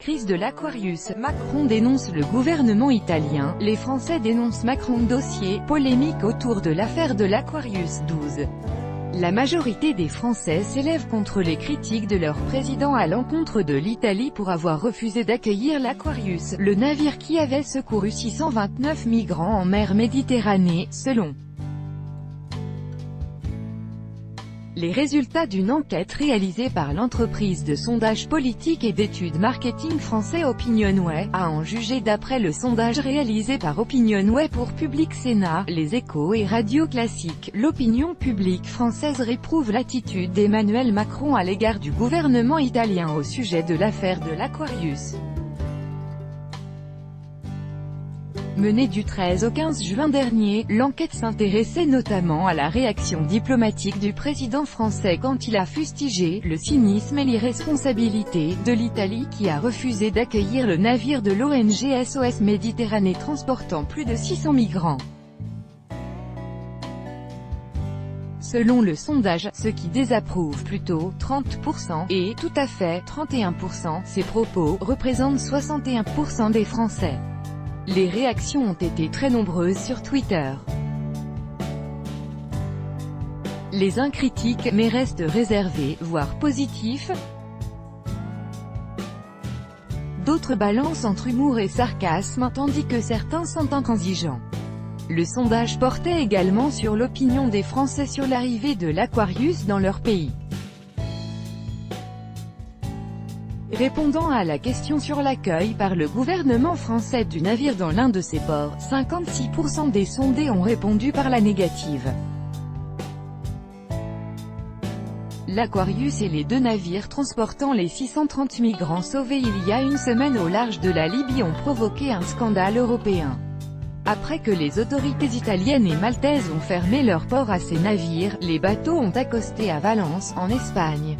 Crise de l'Aquarius, Macron dénonce le gouvernement italien, les Français dénoncent Macron. Dossier, polémique autour de l'affaire de l'Aquarius 12. La majorité des Français s'élève contre les critiques de leur président à l'encontre de l'Italie pour avoir refusé d'accueillir l'Aquarius, le navire qui avait secouru 629 migrants en mer Méditerranée, selon les résultats d'une enquête réalisée par l'entreprise de sondage politique et d'études marketing français Opinionway, à en juger d'après le sondage réalisé par Opinionway pour Public Sénat, Les Échos et Radio Classique. L'opinion publique française réprouve l'attitude d'Emmanuel Macron à l'égard du gouvernement italien au sujet de l'affaire de l'Aquarius. Menée du 13 au 15 juin dernier, l'enquête s'intéressait notamment à la réaction diplomatique du président français quand il a fustigé le cynisme et l'irresponsabilité de l'Italie qui a refusé d'accueillir le navire de l'ONG SOS Méditerranée transportant plus de 600 migrants. Selon le sondage, ceux qui désapprouvent plutôt, 30%, et tout à fait, 31%, ces propos, représentent 61% des Français. Les réactions ont été très nombreuses sur Twitter. Les uns critiquent, mais restent réservés, voire positifs. D'autres balancent entre humour et sarcasme, tandis que certains sont intransigeants. Le sondage portait également sur l'opinion des Français sur l'arrivée de l'Aquarius dans leur pays. Répondant à la question sur l'accueil par le gouvernement français du navire dans l'un de ses ports, 56% des sondés ont répondu par la négative. L'Aquarius et les deux navires transportant les 630 migrants sauvés il y a une semaine au large de la Libye ont provoqué un scandale européen. Après que les autorités italiennes et maltaises ont fermé leurs ports à ces navires, les bateaux ont accosté à Valence, en Espagne.